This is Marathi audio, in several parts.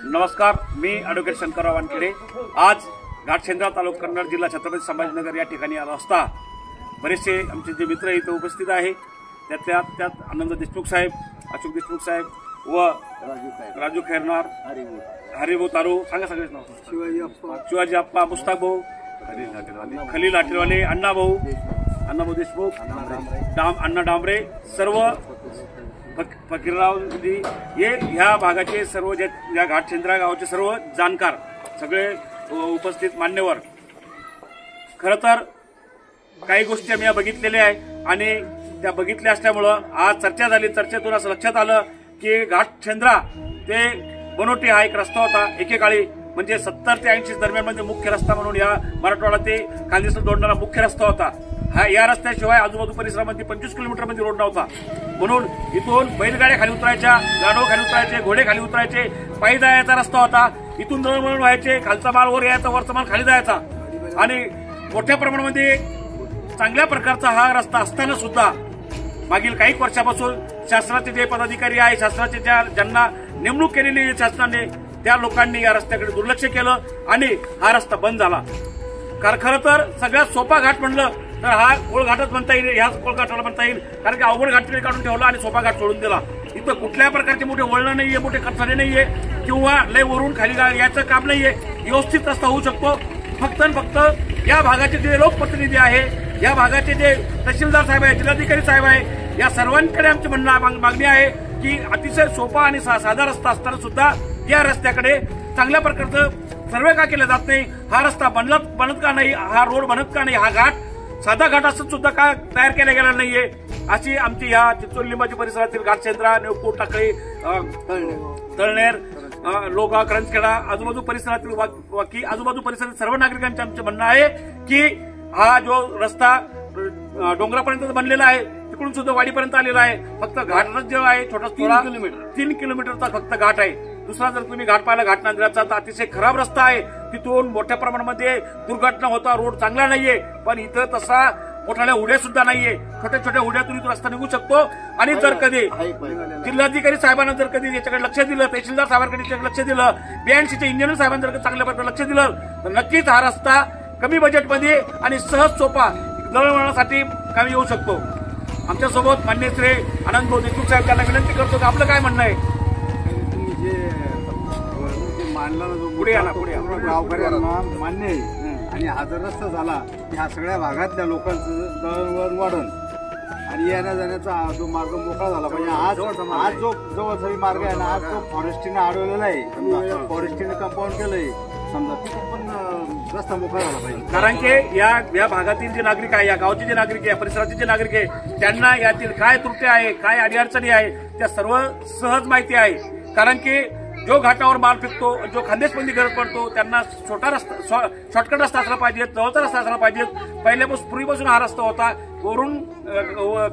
नमस्कार, मी ॲडव्होकेट शंकरराव वानखेडे। आज घाटशेंद्रा तालुका कन्नड जिल्हा छत्रपती संभाजीनगर या ठिकाणी आलो असता बरेचसे आमचे जे मित्र इथे उपस्थित आहे त्यात आनंद देशमुख साहेब, अशोक देशमुख साहेब व राजू खैरनार, हरिभाऊ तारू, सांगा सगळेच नाव, शिवाजी अप्पा, मुस्ताक भाऊ, खलील लाटेवाले, अण्णाभाऊ देशमुख, अण्णा डांबरे, सर्व फकीरराव जी हे ह्या भागाचे सर्व या घाटशेंद्रा गावाचे सर्व जाणकार सगळे उपस्थित मान्यवर। खरं तर काही गोष्टी आम्ही बघितलेल्या आहे आणि त्या बघितल्या असल्यामुळं आज चर्चा झाली। चर्चेतून असं लक्षात आलं की घाटशेंद्रा ते बनोटी हा एक रस्ता होता एकेकाळी, म्हणजे 70 ते 80 दरम्यान म्हणजे मुख्य रस्ता म्हणून या मराठवाडा ते खानदेश जोडणारा मुख्य रस्ता होता। या रस्त्याशिवाय आजूबाजू परिसरामध्ये 25 किलोमीटर मध्ये रोड नव्हता, म्हणून इथून बैलगाड्या खाली उतरायच्या, गाढव खाली उतरायचे, घोडे खाली उतरायचे, पायी जायचा रस्ता होता। इथून दळणवळण व्हायचे, खालचा माल वर यायचा, वरचा माल खाली जायचा आणि मोठ्या प्रमाणामध्ये चांगल्या प्रकारचा हा रस्ता असताना सुद्धा मागील काही वर्षापासून शासनाचे जे पदाधिकारी आहे, शासनाचे ज्यांना नेमणूक केलेली आहे शासनाने, त्या लोकांनी या रस्त्याकडे दुर्लक्ष केलं आणि हा रस्ता बंद झाला। खरं तर सगळ्यात सोपा घाट म्हणलं तर हा कोळघाटच म्हणता येईल, ह्याच कोळघाटाला म्हणता येईल, कारण की अवघड घाट काढून ठेवला आणि सोपा घाट सोडून दिला। इथं कुठल्याही प्रकारचे मोठे वळण नाहीये, मोठे कचरे नाहीये किंवा लय वरून खाली याचं काम नाहीये, व्यवस्थित रस्ता होऊ शकतो। फक्त या भागाचे जे लोकप्रतिनिधी आहे, या भागाचे जे तहसीलदार साहेब आहे, जिल्हाधिकारी साहेब आहे, या सर्वांकडे आमची मागणी आहे की अतिशय सोपा आणि साधा रस्ता असताना सुद्धा या रस्त्याकडे चांगल्या प्रकारचं सर्वे का केलं जात नाही, हा रस्ता बनत का नाही, हा रोड बनत का नाही, हा घाट साधा घाट असून सुद्धा का तयार केला गेला नाहीये, अशी आमची या चिंचोली लिंबाची परिसरातील घाटशेंद्रा, नेवपूर, टाकळी, तळनेर, लोगा, करंजखेडा, आजूबाजू परिसरातील आजूबाजू परिसरातील सर्व नागरिकांचे आमचे म्हणणं आहे की हा जो रस्ता डोंगरापर्यंत बनलेला आहे, तिकडून सुद्धा वाडीपर्यंत आलेला आहे। फक्त घाटच जो आहे छोटा 3 किलोमीटरचा फक्त घाट आहे। दुसरा जर तुम्ही घाट पाहिला घाट नांदऱ्याचा तर अतिशय खराब रस्ता आहे, तिथून मोठ्या प्रमाणामध्ये दुर्घटना होता, रोड चांगला नाहीये। पण इथं तसा मोठ्या उड्या सुद्धा नाहीये, छोट्या उड्यातून इथून रस्ता निघू शकतो। आणि जर कधी जिल्हाधिकारी साहेबांना जर कधी याच्याकडे लक्ष दिलं, तहसीलदार साहेबांकडे लक्ष दिलं, BNCच्या इंजिनियर साहेबांनी जर चांगल्या प्रकारे लक्ष दिलं तर नक्कीच हा रस्ता कमी बजेटमध्ये आणि सहज सोपा दळणवळणासाठी कामी येऊ शकतो। आमच्यासोबत मान्य श्री आनंद देशमुख साहेब त्यांना विनंती करतो की आपलं काय म्हणणं आहे? तुम्ही जे मांडला पुढे गावकऱ्यांना मान्य आहे आणि हा जर रस्ता झाला ह्या सगळ्या भागातल्या लोकांचं दळणवळण वाढन आणि येण्या जाण्याचा जो मार्ग मोकळा झाला पाहिजे। आज जो जवळचा मार्ग आहे ना, आज तो फॉरेस्टने अडवलेला आहे, फॉरेस्टने कंपाऊंड केलंय समजा, तिथून पण रस्ता मोकळा झाला पाहिजे। कारण की या भागातील जे नागरिक आहे, या गावचे जे नागरिक आहे, परिसरातील जे नागरिक आहे, त्यांना यातील काय त्रुटी आहे, काय अडीअडचणी आहे त्या सर्व सहज माहिती आहे। कारण की जो घाटावर माल फेकतो, जो खानदेशमध्ये गरज पडतो, त्यांना छोटा रस्ता, शॉर्टकट रस्ता असला पाहिजे, जवळचा रस्ता असला पाहिजे। पूर्वीपासून हा रस्ता होता, वरून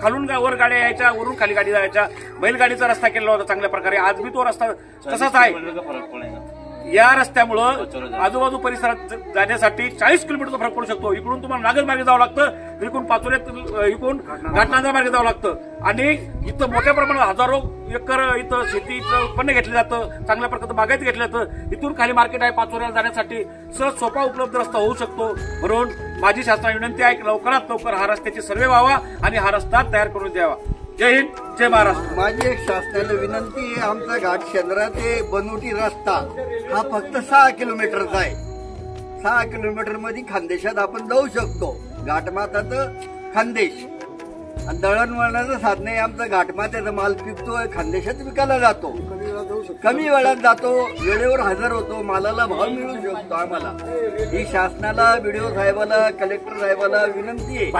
खालून वर गाड्या यायच्या, वरून खाली गाडी जायच्या, बैलगाडीचा रस्ता केलेला होता चांगल्या प्रकारे। आज बी तो रस्ता तसाच आहे। या रस्त्यामुळं आजूबाजू परिसरात जाण्यासाठी 40 किलोमीटरचा फरक पडू शकतो। इकडून तुम्हाला नागज मार्गे जावं लागतं, इकडून पाचोऱ्यात इकडून घाटनांदरा मार्गे जावं लागतं आणि इथं मोठ्या प्रमाणात हजारो एकर इथं शेतीचं उत्पन्न घेतलं जातं, चांगल्या प्रकारचं बागायत घेतलं जातं। इथून खाली मार्केट आहे, पाचोऱ्याला जाण्यासाठी सहज सोपा उपलब्ध रस्ता होऊ शकतो। म्हणून माझी शासनाला विनंती आहे की लवकरात लवकर हा रस्त्याची सर्वे व्हावा आणि हा रस्ता तयार करून द्यावा। जय हिंद, जय महाराष्ट्र। माझी एक शासनाला विनंती आहे, आमचा घाटशेंद्रा ते बनोटी रस्ता हा फक्त 6 किलोमीटरचा आहे। 6 किलोमीटर मध्ये खानदेशात आपण जाऊ शकतो। घाटमाताचं खानदेश आणि दळणवळणाचं साधन आहे आमचं। घाटमात्याचा माल पिकतोय, खानदेशात विकायला जातो, कमी वेळात जातो, वेळेवर हजर होतो, मालाला भाव मिळू शकतो। आम्हाला ही शासनाला, BDO साहेबाला, कलेक्टर साहेबाला विनंती आहे,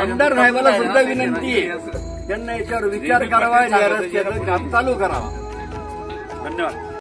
आमदार साहेबाला सुद्धा विनंती आहे, त्यांना याच्यावर विचार करावा, या रस्त्याचं काम चालू करावं। धन्यवाद।